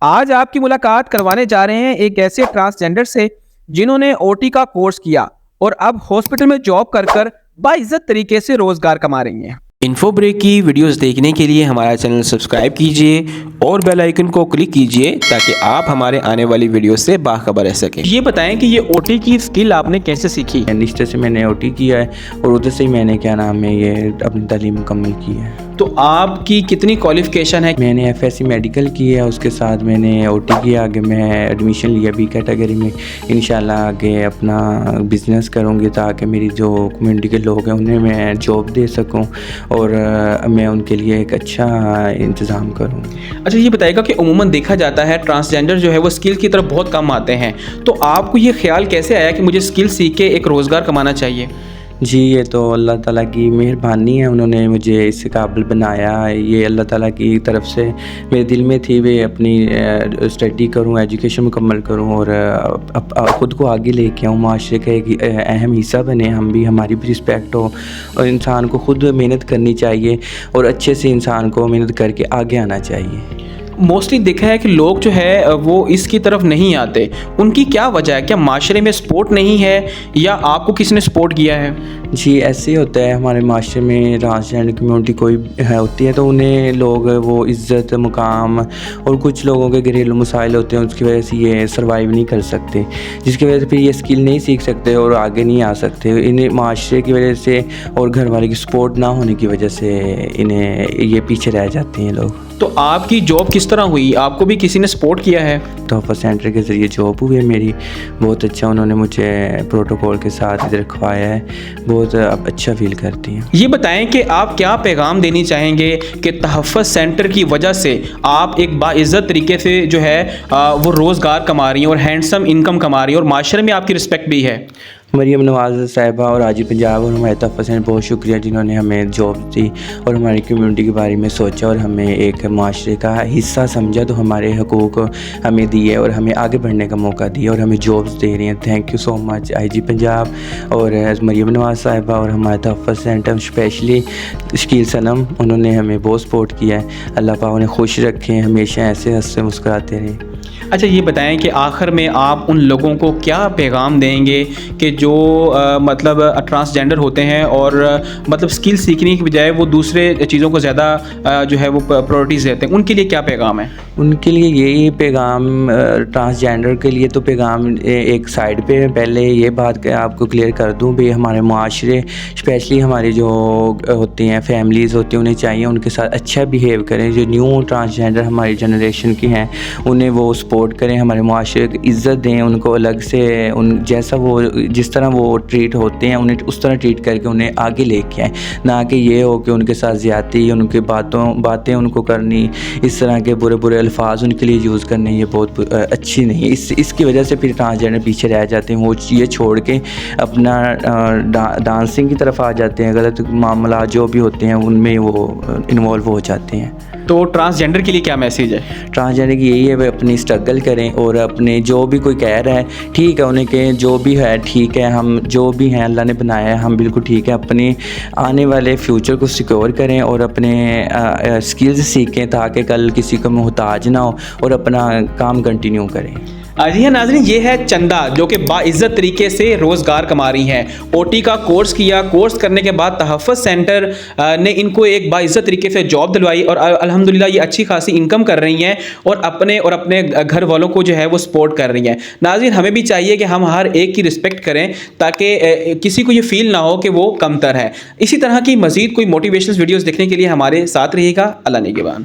آج آپ کی ملاقات کروانے جا رہے ہیں ایک ایسے ٹرانسجینڈر سے جنہوں نے اوٹی کا کورس کیا اور اب ہاسپٹل میں جاب کر باعزت طریقے سے روزگار کما رہی ہیں۔ انفو بریک کی ویڈیوز دیکھنے کے لیے ہمارا چینل سبسکرائب کیجئے اور بیل آئیکن کو کلک کیجئے تاکہ آپ ہمارے آنے والی ویڈیوز سے باخبر رہ سکیں۔ یہ بتائیں کہ یہ اوٹی کی اسکل آپ نے کیسے سیکھی؟ نشتے سے میں نے اوٹی کیا ہے اور ادھر سے ہی میں نے یہ اپنی تعلیم مکمل کی ہے۔ تو آپ کی کتنی کوالیفیکیشن ہے؟ میں نے ایف ایس سی میڈیکل کی ہے، اس کے ساتھ میں نے اوٹی کیا، آگے میں ایڈمیشن لیا بی کیٹیگری میں۔ انشاءاللہ آگے اپنا بزنس کروں گی تاکہ میری جو کمیونٹی کے لوگ ہیں انہیں میں جاب دے سکوں اور میں ان کے لیے ایک اچھا انتظام کروں۔ اچھا یہ بتائے گا کہ عموماً دیکھا جاتا ہے ٹرانسجینڈر جو ہے وہ اسکل کی طرف بہت کم آتے ہیں، تو آپ کو یہ خیال کیسے آیا کہ مجھے اسکل سیکھ کے ایک روزگار کمانا چاہیے؟ جی یہ تو اللہ تعالیٰ کی مہربانی ہے، انہوں نے مجھے اس قابل بنایا۔ یہ اللہ تعالیٰ کی طرف سے میرے دل میں تھی وہ اپنی اسٹڈی کروں، ایجوکیشن مکمل کروں اور خود کو آگے لے کے آؤں، معاشرے کا ایک اہم حصہ بنے، ہم بھی، ہماری بھی رسپیکٹ ہو، اور انسان کو خود محنت کرنی چاہیے اور اچھے سے انسان کو محنت کر کے آگے آنا چاہیے۔ موسٹلی دیکھا ہے کہ لوگ جو ہے وہ اس کی طرف نہیں آتے، ان کی کیا وجہ ہے؟ کیا معاشرے میں سپورٹ نہیں ہے یا آپ کو کسی نے سپورٹ کیا ہے؟ جی ایسے ہی ہوتا ہے، ہمارے معاشرے میں ٹرانسجینڈر کمیونٹی کوئی ہوتی ہے تو انہیں لوگ وہ عزت، مقام اور کچھ لوگوں کے گھریلو مسائل ہوتے ہیں، اس کی وجہ سے یہ سروائیو نہیں کر سکتے، جس کی وجہ سے پھر یہ اسکل نہیں سیکھ سکتے اور آگے نہیں آ سکتے۔ انہیں معاشرے کی وجہ سے اور گھر والے کی سپورٹ نہ ہونے کی وجہ سے انہیں یہ پیچھے رہ جاتے ہیں لوگ۔ تو آپ کی جاب کس طرح ہوئی؟ آپ کو بھی کسی نے سپورٹ کیا ہے؟ تحفہ سینٹر کے ذریعے جاب ہوئی ہے میری، بہت اچھا، انہوں نے مجھے پروٹوکول کے ساتھ ادھر رکھوایا ہے، بہت اچھا فیل کرتی ہیں۔ یہ بتائیں کہ آپ کیا پیغام دینی چاہیں گے کہ تحفظ سینٹر کی وجہ سے آپ ایک باعزت طریقے سے جو ہے وہ روزگار کما رہی ہیں اور ہینڈسم انکم کما رہی ہیں اور معاشرے میں آپ کی رسپیکٹ بھی ہے؟ مریم نواز صاحبہ اور آج پنجاب اور ہمارے تحفظ سینٹر بہت شکریہ جنہوں نے ہمیں جاب دی اور ہماری کمیونٹی کے بارے میں سوچا اور ہمیں ایک معاشرے کا حصہ سمجھا، تو ہمارے حقوق ہمیں دیے اور ہمیں آگے بڑھنے کا موقع دیا اور ہمیں جابس دے رہی ہیں۔ تھینک یو سو مچ آئی جی پنجاب اور مریم نواز صاحبہ اور ہمارے تحفظ سینٹر، اسپیشلی شکیل صنم، انہوں نے ہمیں بہت سپورٹ کیا ہے۔ اللہ پاک انہیں خوش رکھیں، ہمیشہ ایسے ہنستے مسکراتے رہیں۔ اچھا یہ بتائیں کہ آخر میں آپ ان لوگوں کو کیا پیغام دیں گے کہ جو مطلب ٹرانسجینڈر ہوتے ہیں اور مطلب اسکل سیکھنے کی بجائے وہ دوسرے چیزوں کو زیادہ جو ہے وہ پرائورٹیز دیتے ہیں، ان کے لیے کیا پیغام ہے؟ ان کے لیے یہی پیغام، ٹرانسجینڈر کے لیے تو پیغام ایک سائڈ پہ، پہلے یہ بات کہ آپ کو کلیئر کر دوں بھی، ہمارے معاشرے اسپیشلی ہمارے جو ہوتے ہیں فیملیز ہوتی ہیں، انہیں چاہیے ان کے ساتھ اچھا بیہیو کریں۔ جو نیو ٹرانسجینڈر ہماری جنریشن کی ہیں انہیں وہ سپورٹ کریں، ہمارے معاشرے کی عزت دیں، ان کو الگ سے جس طرح وہ ٹریٹ ہوتے ہیں انہیں اس طرح ٹریٹ کر کے انہیں آگے لے کے آئیں، نہ کہ یہ ہو کہ ان کے ساتھ زیادتی، ان کی باتیں ان کو کرنی، اس طرح کے برے الفاظ ان کے لیے یوز کرنے، یہ بہت اچھی نہیں ہے۔ اس کی وجہ سے پھر ٹرانسجینڈر پیچھے رہ جاتے ہیں، وہ یہ چھوڑ کے اپنا ڈانسنگ کی طرف آ جاتے ہیں، غلط معاملات جو بھی ہوتے ہیں ان میں وہ انوالو ہو جاتے ہیں۔ تو ٹرانسجینڈر کے لیے کیا میسیج ہے؟ ٹرانسجینڈر کی یہی ہے وہ اپنی اسٹرگل کریں اور اپنے جو بھی کوئی کہہ رہا ہے ٹھیک ہے، انہیں کہ جو بھی ہے ٹھیک ہے، ہم جو بھی ہیں اللہ نے بنایا ہے ہم بالکل ٹھیک ہے، اپنے آنے والے فیوچر کو سیکیور کریں اور اپنے اسکلز سیکھیں تاکہ کل کسی کو محتاج نہ ہو اور اپنا کام کنٹینیو کریں۔ جی ہاں ناظرین، یہ ہے چندہ جو کہ باعزت طریقے سے روزگار کما رہی ہیں۔ اوٹی کا کورس کیا، کورس کرنے کے بعد تحفظ سینٹر نے ان کو ایک باعزت طریقے سے جاب دلوائی اور الحمدللہ یہ اچھی خاصی انکم کر رہی ہیں اور اپنے گھر والوں کو جو ہے وہ سپورٹ کر رہی ہیں۔ ناظرین ہمیں بھی چاہیے کہ ہم ہر ایک کی رسپیکٹ کریں تاکہ کسی کو یہ فیل نہ ہو کہ وہ کمتر ہے۔ اسی طرح کی مزید کوئی موٹیویشنل ویڈیوز دیکھنے کے لیے ہمارے ساتھ رہیے گا۔ اللہ نگہبان۔